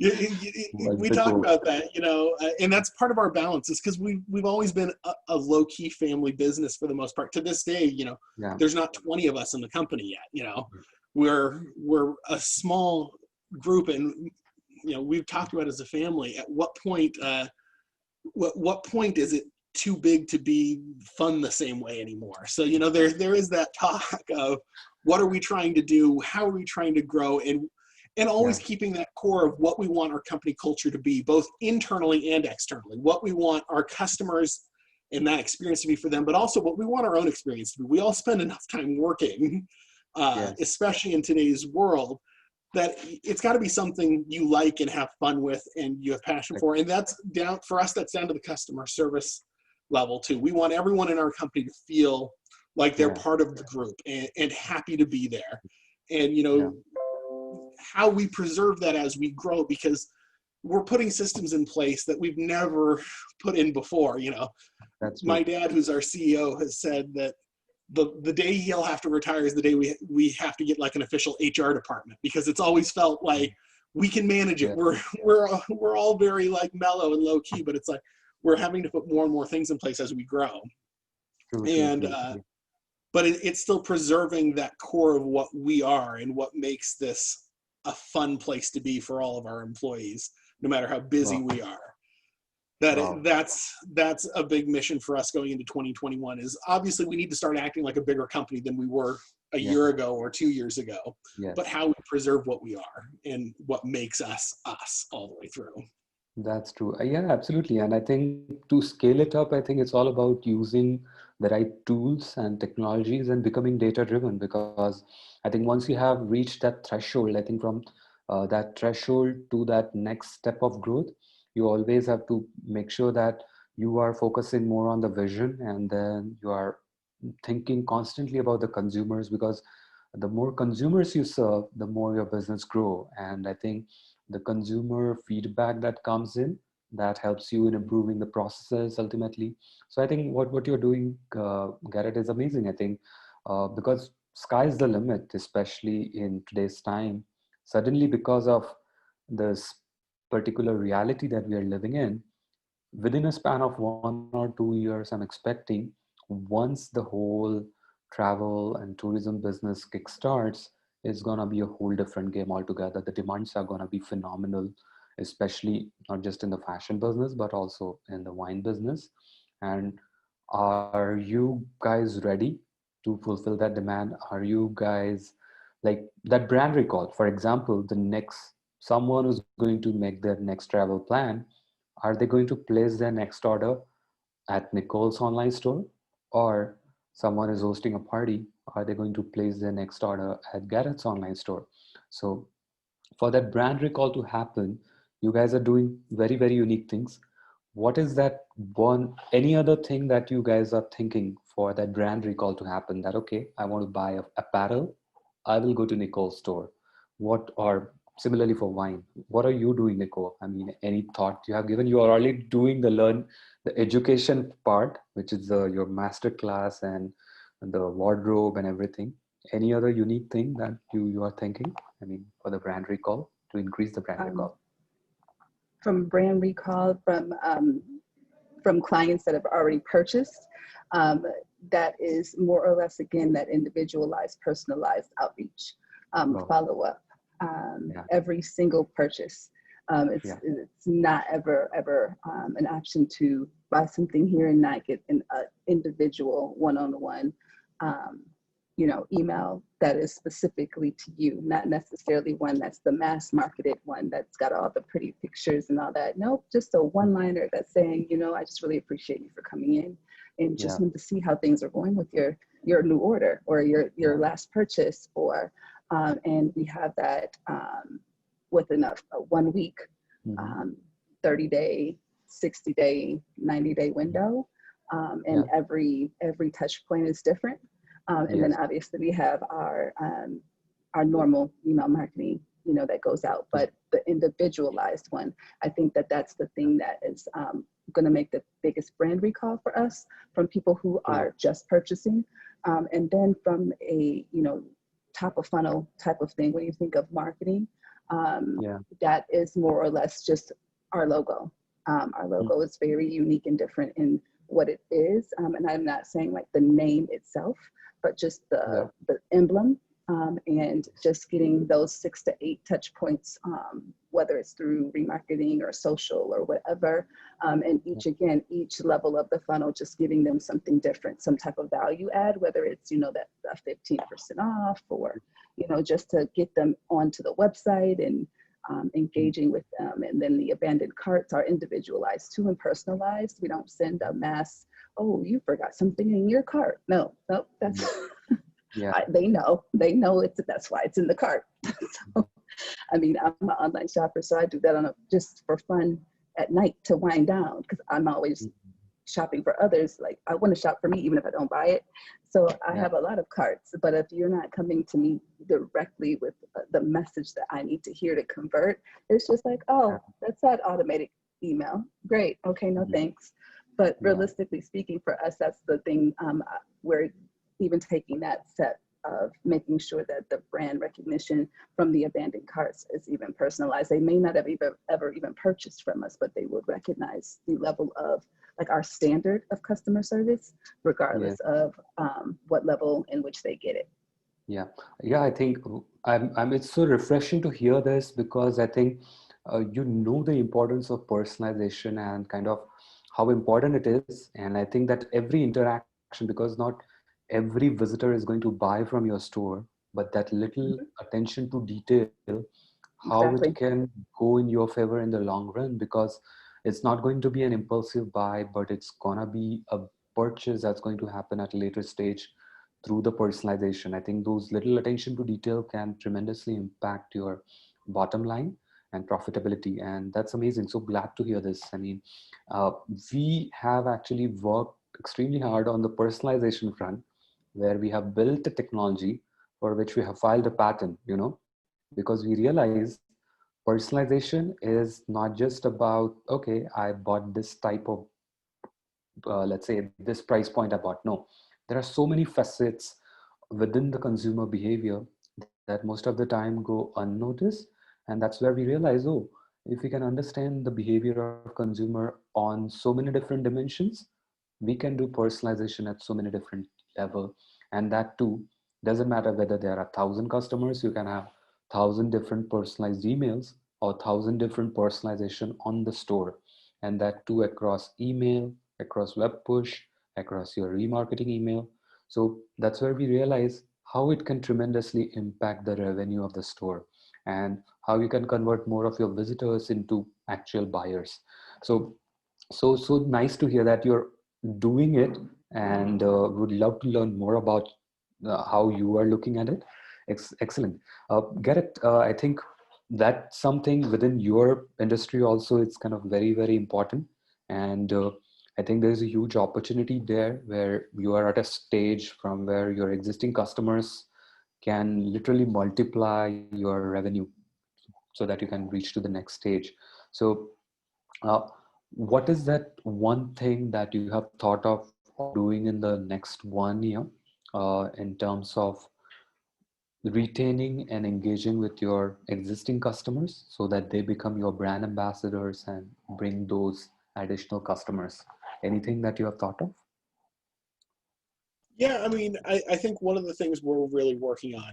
What's We the talk goal? about that, and that's part of our balance is because we've always been a low key family business for the most part. To this day, Yeah. there's not 20 of us in the company yet. We're a small group, and we've talked about as a family. At what point, what point is it too big to be fun the same way anymore? So there is that talk of what are we trying to do, how are we trying to grow, and always Yeah. keeping that core of what we want our company culture to be, both internally and externally. What we want our customers and that experience to be for them, but also what we want our own experience to be. We all spend enough time working, Yes. especially in today's world, that it's got to be something you like and have fun with and you have passion Like, for. And that's down for us, that's down to the customer service level too. We want everyone in our company to feel like they're yeah. part of the group and happy to be there. And Yeah. how we preserve that as we grow, because we're putting systems in place that we've never put in before. That's My true. dad, who's our CEO, has said that the day he'll have to retire is the day we have to get like an official HR department, because it's always felt like we can manage it. Yeah. We're all very like mellow and low key, but it's like we're having to put more and more things in place as we grow. True, true, And true. Yeah. but it's still preserving that core of what we are and what makes this a fun place to be for all of our employees, no matter how busy Wow. we are. Wow. That's a big mission for us going into 2021, is obviously we need to start acting like a bigger company than we were a Yeah. year ago or 2 years ago, but Yes. how we preserve what we are and what makes us us all the way through. That's true. Yeah, absolutely. And I think to scale it up, I think it's all about using the right tools and technologies and becoming data driven. Because I think once you have reached that threshold, I think from that threshold to that next step of growth, you always have to make sure that you are focusing more on the vision, and then you are thinking constantly about the consumers, because the more consumers you serve, the more your business grow. And I think the consumer feedback that comes in, that helps you in improving the processes ultimately. So I think what you're doing, Garrett, is amazing. I think because sky's the limit, especially in today's time. Suddenly, because of this particular reality that we are living in, within a span of 1 or 2 years, I'm expecting once the whole travel and tourism business kickstarts, it's gonna be a whole different game altogether. The demands are gonna be phenomenal, especially not just in the fashion business, but also in the wine business. And are you guys ready to fulfill that demand? Are you guys like that brand recall? For example, the next someone who's going to make their next travel plan, are they going to place their next order at Nicole's online store? Or someone is hosting a party, are they going to place their next order at Garrett's online store? So for that brand recall to happen, you guys are doing very, very unique things. What is that one, any other thing that you guys are thinking for that brand recall to happen? That, okay, I want to buy apparel, I will go to Nicole's store. What, or similarly for wine, what are you doing, Nicole? I mean, any thought you have given? You are already doing the education part, which is your master class and the wardrobe and everything. Any other unique thing that you are thinking? I mean, for the brand recall, to increase the brand Um, recall. from brand recall, from clients that have already purchased, um, that is more or less, again, that individualized, personalized outreach, Oh, follow up, yeah, every single purchase. yeah, It's not ever an option to buy something here and not get an individual one-on-one, um, email that is specifically to you, not necessarily one that's the mass marketed one that's got all the pretty pictures and all that. Nope, just a one-liner that's saying, I just really appreciate you for coming in and just yeah, want to see how things are going with your new order or your yeah. last purchase, or and we have that within a 1 week, Hmm. um, 30-day, 60-day, 90-day window, and Yeah, every touch point is different. And then yes, obviously we have our normal email marketing, that goes out. yeah, But the individualized one, I think that that's the thing that is going to make the biggest brand recall for us, from people who yeah, are just purchasing, and then from a top of funnel type of thing. When you think of marketing, yeah, that is more or less just our logo. Our mm, logo is very unique and different in what it is, and I'm not saying like the name itself, but just yeah, the emblem, and just getting those 6 to 8 touch points, whether it's through remarketing or social or whatever, and yeah, each level of the funnel, just giving them something different, some type of value add, whether it's that 15% off, or just to get them onto the website and mm, engaging with them. And then the abandoned carts are individualized too and personalized. We don't send a mass, oh, you forgot something in your cart. No, that's mm, yeah, they know that's why it's in the cart. So, I mean, I'm an online shopper, so I do that just for fun at night to wind down, because I'm always mm, shopping for others. Like, I want to shop for me even if I don't buy it. So I yeah, have a lot of carts, but if you're not coming to me directly with the message that I need to hear to convert, it's just like, yeah, oh, that's that automated email. Great. Okay, no yeah, thanks. But yeah, realistically speaking, for us, that's the thing. We're even taking that step of making sure that the brand recognition from the abandoned carts is even personalized. They may not have ever even purchased from us, but they would recognize the level of like our standard of customer service, yeah, regardless of what level in which they get it. yeah, yeah. I think it's so refreshing to hear this, because I think you know the importance of personalization and kind of how important it is. And I think that every interaction, because not every visitor is going to buy from your store, but that little Mhm. attention to detail, how it Exactly. can go in your favor in the long run, because it's not going to be an impulsive buy, but it's gonna be a purchase that's going to happen at a later stage through the personalization. I think those little attention to detail can tremendously impact your bottom line and profitability. And that's amazing. So glad to hear this. I mean, uh, we have actually worked extremely hard on the personalization front, where we have built a technology for which we have filed a patent, because we realize personalization is not just about, okay, I bought this type of, let's say this price point I bought. No, there are so many facets within the consumer behavior that most of the time go unnoticed. And that's where we realize, oh, if we can understand the behavior of consumer on so many different dimensions, we can do personalization at so many different level. And that too doesn't matter whether there are 1,000 customers, you can have 1,000 different personalized emails or 1,000 different personalization on the store. And that too across email, across web push, across your remarketing email. So that's where we realize how it can tremendously impact the revenue of the store, and how you can convert more of your visitors into actual buyers. So nice to hear that you're doing it, and would love to learn more about how you are looking at it. Excellent. Garrett, I think that's something within your industry also, it's kind of very, very important. And I think there's a huge opportunity there where you are at a stage from where your existing customers can literally multiply your revenue so that you can reach to the next stage. So uh, what is that one thing that you have thought of doing in the next 1 year in terms of retaining and engaging with your existing customers so that they become your brand ambassadors and bring those additional customers? Anything that you have thought of? Yeah, I mean, I think one of the things we're really working on,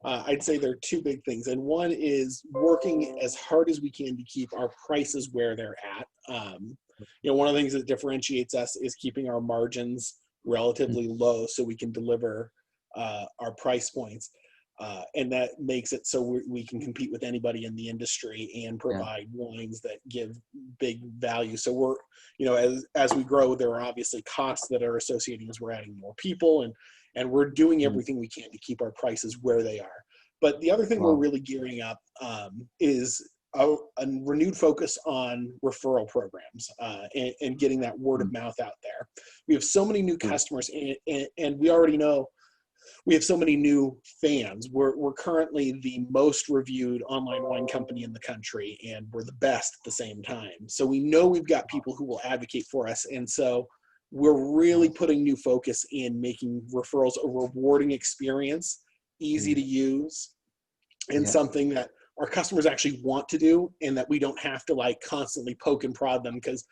I'd say there are two big things. And one is working as hard as we can to keep our prices where they're at. One of the things that differentiates us is keeping our margins relatively low so we can deliver our price points. And that makes it so we can compete with anybody in the industry and provide wines that give big value. So we're, as we grow, there are obviously costs that are associated as we're adding more people, and we're doing everything we can to keep our prices where they are. But the other thing we're really gearing up is a renewed focus on referral programs and getting that word of mouth out there. We have so many new customers, and we already know we have so many new fans. We're currently the most reviewed online wine company in the country, and we're the best at the same time. So we know we've got people who will advocate for us. And so we're really putting new focus in making referrals a rewarding experience, easy to use, and something that our customers actually want to do, and that we don't have to like constantly poke and prod them, because,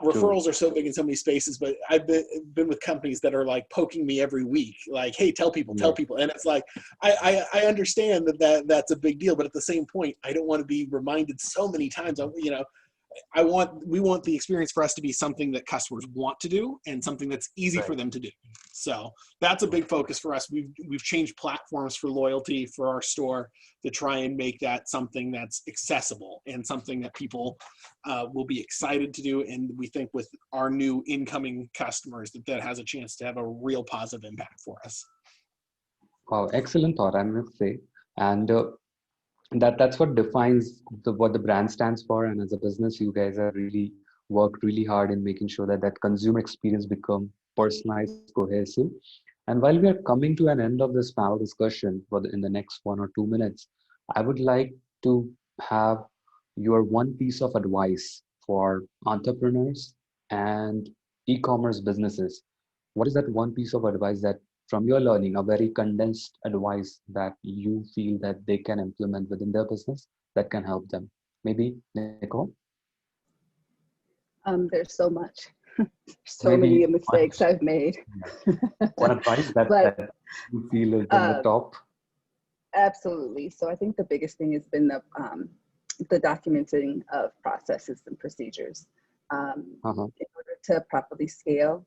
referrals are so big in so many spaces. But I've been with companies that are like poking me every week, like, hey, tell people. And it's like, I understand that's a big deal, but at the same point, I don't want to be reminded so many times. We want the experience for us to be something that customers want to do and something that's easy for them to do. So that's a big focus for us. We've changed platforms for loyalty for our store to try and make that something that's accessible and something that people will be excited to do. And we think with our new incoming customers that has a chance to have a real positive impact for us. Wow, excellent thought, I must say. And that's what defines what the brand stands for. And as a business, you guys have really worked really hard in making sure that consumer experience become personalized, cohesive. And while we are coming to an end of this panel discussion in the next 1 or 2 minutes, I would like to have your one piece of advice for entrepreneurs and e-commerce businesses. What is that one piece of advice that, from your learning, a very condensed advice that you feel that they can implement within their business that can help them? Maybe Nicole? There's so much, so many mistakes I've made. What advice that you feel is on the top? Absolutely. So I think the biggest thing has been the documenting of processes and procedures in order to properly scale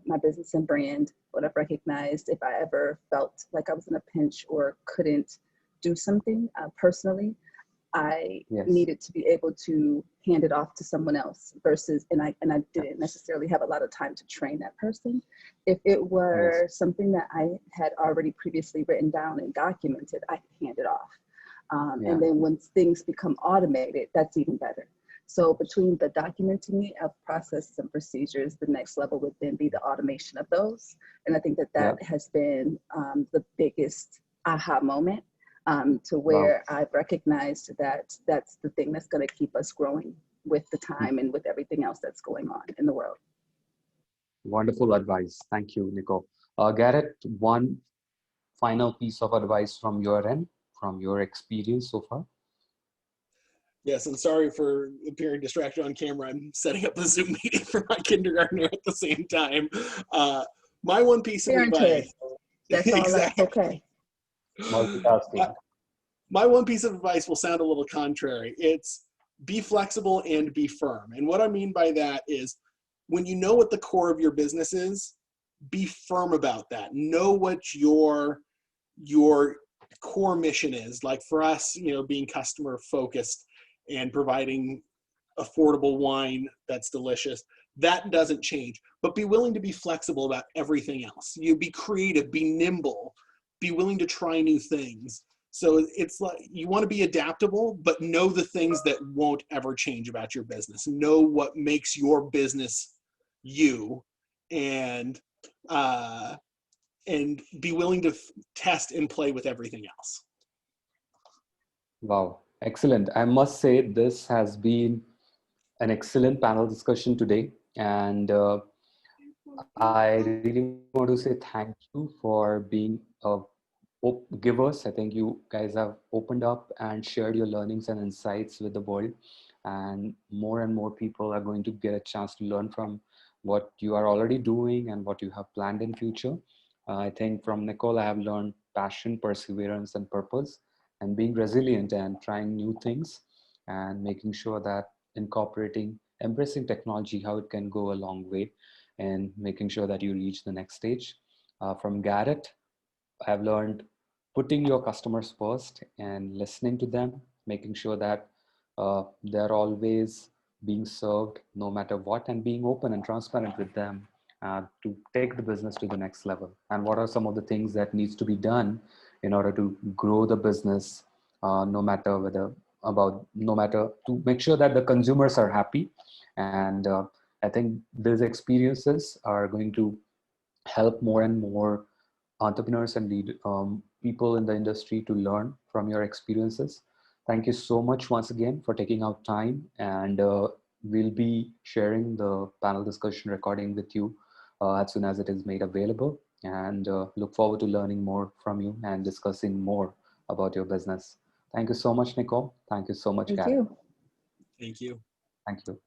my business and brand. What I've recognized, if I ever felt like I was in a pinch or couldn't do something personally, I Yes. needed to be able to hand it off to someone else versus, and I didn't necessarily have a lot of time to train that person. If it were Yes. something that I had already previously written down and documented, I could hand it off. Yeah. And then once things become automated, that's even better. So between the documenting of processes and procedures, the next level would then be the automation of those. And I think that that has been the biggest aha moment, to where I've recognized that that's the thing that's going to keep us growing with the time and with everything else that's going on in the world. Wonderful advice. Thank you, Nicole. Garrett, one final piece of advice from your end, from your experience so far. Yes, and sorry for appearing distracted on camera. I'm setting up a Zoom meeting for my kindergartner at the same time. My one piece of advice. That's all. That's okay. Multitasking. My one piece of advice will sound a little contrary. It's be flexible and be firm. And what I mean by that is when you know what the core of your business is, be firm about that. Know what your core mission is. Like for us, you know, being customer focused and providing affordable wine that's delicious, that doesn't change. But be willing to be flexible about everything else. You be creative, be nimble, be willing to try new things. So it's like you want to be adaptable, but know the things that won't ever change about your business. Know what makes your business you, and be willing to test and play with everything else. Wow, excellent. I must say this has been an excellent panel discussion today, and I really want to say thank you for being givers. I think you guys have opened up and shared your learnings and insights with the world, and more people are going to get a chance to learn from what you are already doing and what you have planned in future. I think from Nicole, I have learned passion, perseverance, and purpose, and being resilient and trying new things, and making sure that embracing technology, how it can go a long way, and making sure that you reach the next stage. From Garrett, I've learned putting your customers first and listening to them, making sure that they're always being served no matter what, and being open and transparent with them to take the business to the next level. And what are some of the things that needs to be done in order to grow the business, no matter to make sure that the consumers are happy. And I think these experiences are going to help more and more entrepreneurs and people in the industry to learn from your experiences. Thank you so much once again for taking out time, and we'll be sharing the panel discussion recording with you as soon as it is made available, and look forward to learning more from you and discussing more about your business. Thank you so much, Nicole. Thank you so much, Thank Garrett. you. Thank you. Thank you.